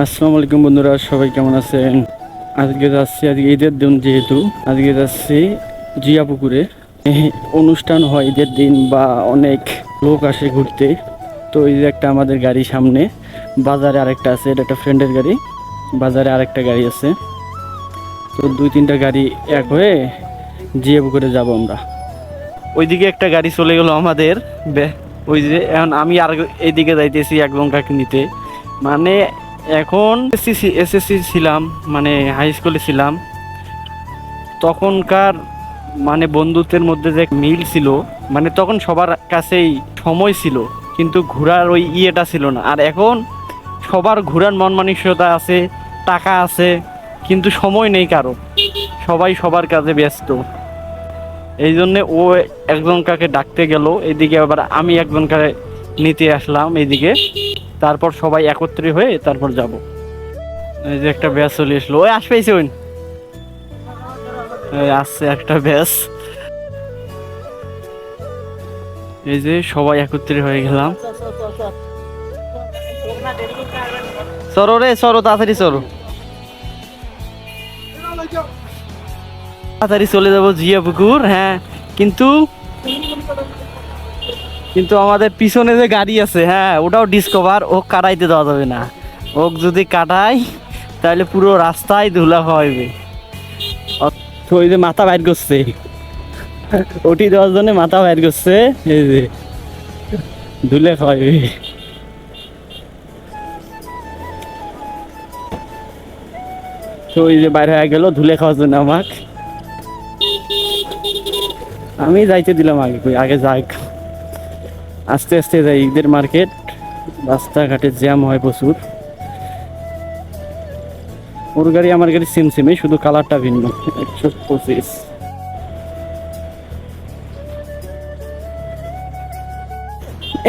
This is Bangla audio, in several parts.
আসসালামু আলাইকুম বন্ধুরা, সবাই কেমন আছেন? আজকে যাচ্ছি, আজকে ঈদের দিন যেহেতু আজকে যাচ্ছি জিয়াপুকুরে। অনুষ্ঠান হয় ঈদের দিন বা অনেক লোক আসে ঘুরতে। তো এই যে একটা আমাদের গাড়ি সামনে, বাজারে আরেকটা আছে, এটা একটা ফ্রেন্ডের গাড়ি, বাজারে আরেকটা গাড়ি আছে। তো দুই তিনটা গাড়ি এক হয়ে জিয়াপুকুরে যাব আমরা। ওইদিকে একটা গাড়ি চলে গেল আমাদের, ওই যে এখন আমি আর এইদিকে যাইতেছি একদম কাকে নিতে। মানে এখন এসএসসি ছিলাম, মানে হাই স্কুলে ছিলাম, তখনকার মানে বন্ধুত্বের মধ্যে যে মিল ছিল, মানে তখন সবার কাছেই সময় ছিল কিন্তু ঘোরার ওই ইয়েটা ছিল না। আর এখন সবার ঘোরার মন মানসিকতা আছে, টাকা আছে, কিন্তু সময় নেই কারো, সবাই সবার কাজে ব্যস্ত। এই জন্যে ও একজন কাকে ডাকতে গেল এইদিকে, আবার আমি একজন কাকে নিতে আসলাম এইদিকে। তারপর সবাই একত্রে হয়ে তারপর যাব। এই যে একটা ব্যাস চলে আসলো, ওই আসবেইছে, ওই আসছে একটা ব্যাস। এই যে সবাই একত্রে হয়ে গেলাম। সরো রে সরো, তাড়াতাড়ি সরো, তাড়াতাড়ি চলে যাবো জিয়াপুকুর। হ্যাঁ, কিন্তু কিন্তু আমাদের পিছনে যে গাড়ি আছে, হ্যাঁ ওটাও ডিসকভার, ও কাটাইতে দেওয়া যাবে না। ও যদি কাটাই তাহলে পুরো রাস্তায় ধুলা হইবে। ওই যে মাথা বাইর করছে, ওটি দেওয়ার জন্য মাথা বাইর করছে, এই যে ধুলে খাওয়াইবে। তো ওই যে বাইরে হয়ে গেল ধুলে খাওয়ার জন্য আমাক, আমি যাইতে দিলাম আগে, কই আগে যাক, আস্তে আস্তে যাই। ঈদের মার্কেট, রাস্তাঘাটে জ্যাম হয় প্রচুর। ওর গাড়ি আমার গাড়ি সেম সেমে, শুধু কালারটা ভিন্ন। 125।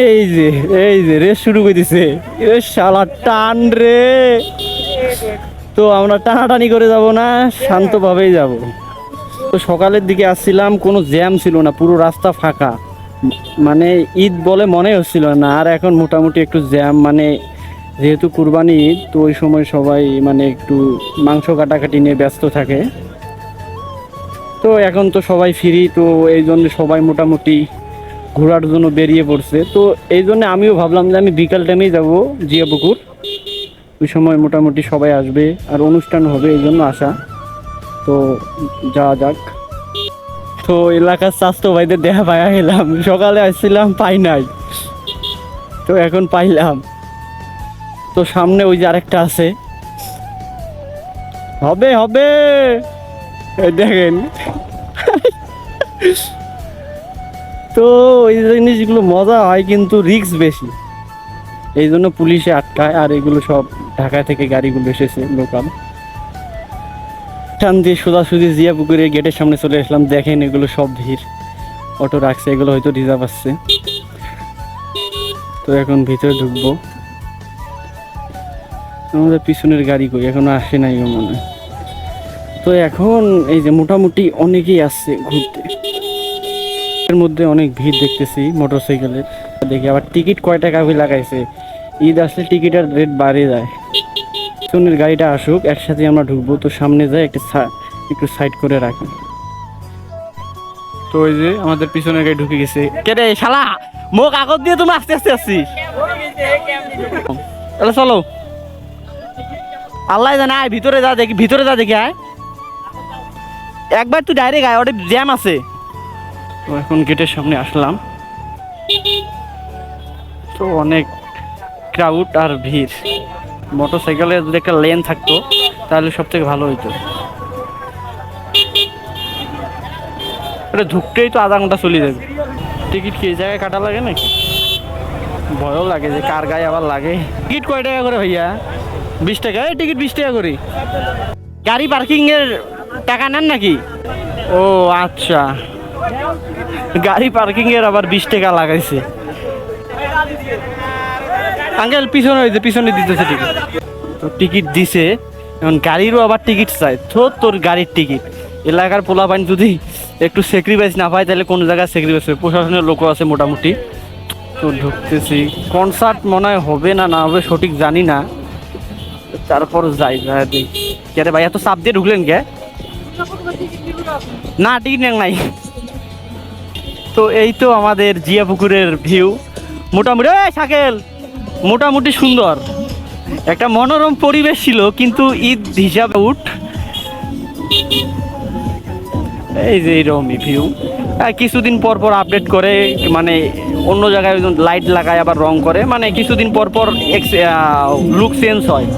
এই যে এই যে রেস শুরু করে দিছে, শালা টান রে। তো আমরা টানাটানি করে যাব না, শান্তভাবেই যাব। তো সকালের দিকে আসছিলাম, কোনো জ্যাম ছিল না, পুরো রাস্তা ফাঁকা, মানে ঈদ বলে মনে হচ্ছিল না। আর এখন মোটামুটি একটু জ্যাম, মানে যেহেতু কুরবানি ঈদ, তো ওই সময় সবাই মানে একটু মাংস কাটাকাটি নিয়ে ব্যস্ত থাকে। তো এখন তো সবাই ফ্রি, তো এই জন্য সবাই মোটামুটি ঘোরার জন্য বেরিয়ে পড়ছে। তো এই জন্য আমিও ভাবলাম যে আমি বিকাল টাইমেই যাব জিয়াপুকুর, ওই সময় মোটামুটি সবাই আসবে আর অনুষ্ঠান হবে, এই জন্য আসা। তো যাওয়া যাক। তো এলাকার স্বাস্থ্য ভাইদের দেখা পাইয়া গেলাম, সকালে আসছিলাম পাই নাই, তো এখন পাইলাম। তো সামনে ওই যে আরেকটা আছে, হবে হবে, দেখেন। তো ওই জিনিসগুলো মজা হয় কিন্তু রিস্ক বেশি, এই জন্য পুলিশে আটকায়। আর এগুলো সব ঢাকা থেকে গাড়িগুলো এসেছে লোকাল। টান দিয়ে সোজাসুজি জিয়াপুকুরের গেটের সামনে চলে আসলাম। দেখেন এগুলো সব ভিড়, অটো রাখছে, এগুলো হয়তো রিজার্ভ আসছে। তো এখন ভিতরে ঢুকবো। আমাদের পিছনের গাড়ি কই, এখনো আসে নাই মনে হয়। তো এখন এই যে মোটামুটি অনেকেই আসছে ঘুরতে, এর মধ্যে অনেক ভিড় দেখতেছি মোটরসাইকেলের। দেখি আবার টিকিট কয় টাকা লাগাইছে, ঈদ আসলে টিকিটের রেট বাড়ে যায়। পিছনের গাড়িটা আসুক, একসাথে আমরা ঢুকবো। তো সামনে যায় একটু সাইড করে রাখি। তো ওই যে আমাদের পিছনের গাড়ি ঢুকে গেছে। কে রে শালা, মুখ আগত দিয়ে তুমি আস্তে আস্তে আসছিস, তাহলে চলো। আল্লাহ জানে, আয় ভিতরে যা দেখি, ভিতরে যা দেখি, আয় একবার তুই ডাইরেক্ট আয়, ওটা জ্যাম আছে। তো এখন গেটের সামনে আসলাম, তো অনেক ক্রাউড আর ভিড়। মোটরসাইকেলের যদি একটা লেন থাকতো তাহলে সব থেকে ভালো হইতো। এটা ঢুকতেই তো আধা ঘন্টা চলে যাবে। টিকিট কি এই জায়গায় কাটা লাগে নাকি? ভয়ও লাগে যে কার গায়ে আবার লাগে। টিকিট কয় টাকা করে ভাইয়া? 20 টাকা? এই টিকিট 20 টাকা করে। গাড়ি পার্কিং এর টাকা নেন নাকি? ও আচ্ছা, গাড়ি পার্কিং এর আবার 20 টাকা লাগাইছে। আঙ্কেল পিছনে হয়েছে, পিছনে দিতেছে টিকিট। তো টিকিট দিছে, এখন গাড়িরও আবার টিকিট চাই। তো তোর গাড়ির টিকিট, এলাকার পোলাপাইন যদি একটু স্যাক্রিফাইস না পায় তাহলে কোনো জায়গায় স্যাক্রিফাইস হবে। প্রশাসনের লোকও আছে মোটামুটি। তো ঢুকতেছি, কনসার্ট মনে হয় হবে না না হবে সঠিক জানি না। তারপর যাই কে রে ভাই, এত চাপ দিয়ে ঢুকলেন কে? না টিকিট নাই। তো এই তো আমাদের জিয়া পুকুরের ভিউ, মোটামুটি শাকেল মোটামুটি সুন্দর একটা মনোরম পরিবেশ ছিল, কিন্তু ঈদ হিসাবে এই যে এইরকমই ভিউ। কিছুদিন পর পর আপডেট করে, মানে অন্য জায়গায় লাইট লাগায় আবার রং করে, মানে কিছুদিন পর পর লুক চেঞ্জ হয়।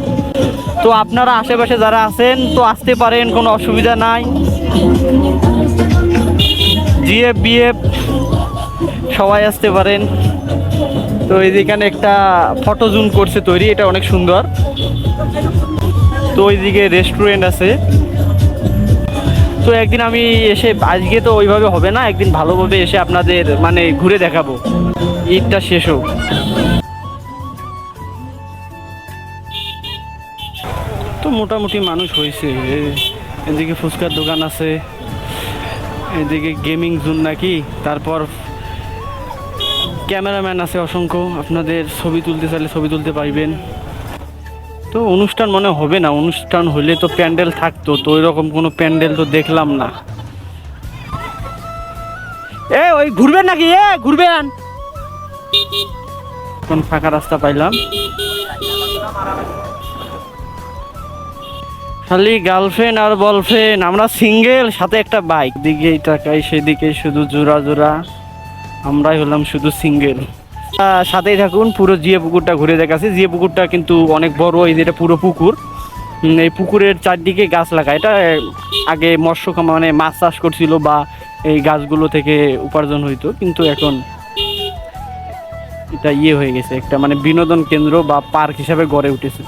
তো আপনারা আশেপাশে যারা আছেন তো আসতে পারেন, কোনো অসুবিধা নাই। জিএফ বিএফ সবাই আসতে পারেন। তো এইখানে একটা ফটো জুম করছে তৈরি, এটা অনেক সুন্দর। তো ওইদিকে রেস্টুরেন্ট আছে। তো একদিন আমি এসে, আজকে তো ওইভাবে হবে না, একদিন ভালোভাবে এসে আপনাদের মানে ঘুরে দেখাবো, ঈদটা শেষ হোক। তো মোটামুটি মানুষ হয়েছে। এদিকে ফুচকার দোকান আছে, এদিকে গেমিং জোন নাকি, তারপর ক্যামেরাম্যান আছে অসংখ্য, আপনাদের ছবি তুলতে চাইলে ছবি তুলতে পারবেন। তো অনুষ্ঠান মনে হবে না, অনুষ্ঠান হলে তো প্যান্ডেল থাকতো, তো ওইরকম কোনো প্যান্ডেল তো দেখলাম না। ওই ঘুরবেন নাকি? ঘুরবেন? এখন ফাঁকা রাস্তা পাইলাম, খালি গার্লফ্রেন্ড আর বয়ফ্রেন্ড, আমরা সিঙ্গেল, সাথে একটা বাইক। দিকে তাকাই সেদিকে শুধু জোড়া জোড়া, আমরাই হলাম শুধু সিঙ্গেল। সাথেই থাকুন, পুরো জিয়া পুকুরটা ঘুরে দেখাচ্ছি। জিয়া পুকুরটা কিন্তু অনেক বড়, এই যেটা পুরো পুকুর, এই পুকুরের চারদিকে গাছ লাগা। এটা আগে মৎস্য মানে মাছ চাষ করছিল, বা এই গাছগুলো থেকে উপার্জন হইতো, কিন্তু এখন এটা হয়ে গেছে একটা মানে বিনোদন কেন্দ্র বা পার্ক হিসাবে গড়ে উঠেছে।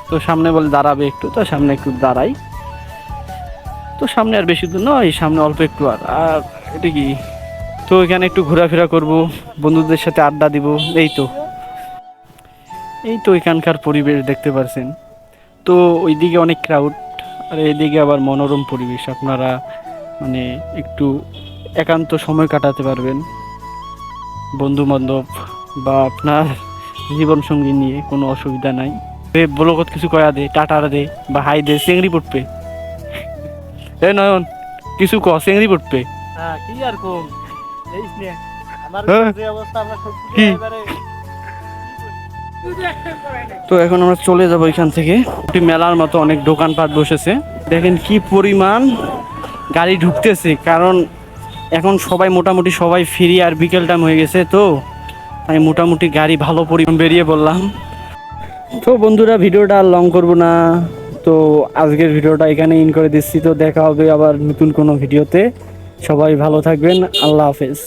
তো সামনে বলে দাঁড়াবে একটু, তো সামনে একটু দাঁড়াই। তো সামনে আর বেশি দূর নয়, সামনে অল্প একটু। আর এটা কি, তো এখানে একটু ঘোরাফেরা করব, বন্ধুদের সাথে আড্ডা দিব। এই তো এখানকার পরিবেশ দেখতে পাচ্ছেন। তো ওইদিকে অনেক ক্রাউড, আর এইদিকে আবার মনোরম পরিবেশ। আপনারা মানে একটু একান্ত সময় কাটাতে পারবেন বন্ধু বান্ধব বা আপনার জীবন সঙ্গী নিয়ে, কোনো অসুবিধা নাই। বলকত কিছু কয়া দে, টাটা দে বা হাই দে, চেংড়ি পড়বে। নয়ন কিছু ক, চেংড়ি পড়বে। কি আর কম, আমার যে অবস্থা, আমরা কি? তো এখন আমরা চলে যাবো এখান থেকে। একটি মেলার মতো অনেক দোকানপাট বসেছে, দেখেন কি পরিমাণ গাড়ি ঢুকতেছে, কারণ এখন সবাই মোটামুটি সবাই ফ্রি, আর বিকেল টাইম হয়ে গেছে, তো তাই মোটামুটি গাড়ি ভালো পরিমাণ বেরিয়ে বললাম। তো বন্ধুরা, ভিডিওটা আর লং করবো না, তো আজকের ভিডিওটা এখানে ইন করে দিচ্ছি। তো দেখা হবে আবার নতুন কোনো ভিডিওতে। সবাই ভালো থাকবেন, আল্লাহ হাফেজ।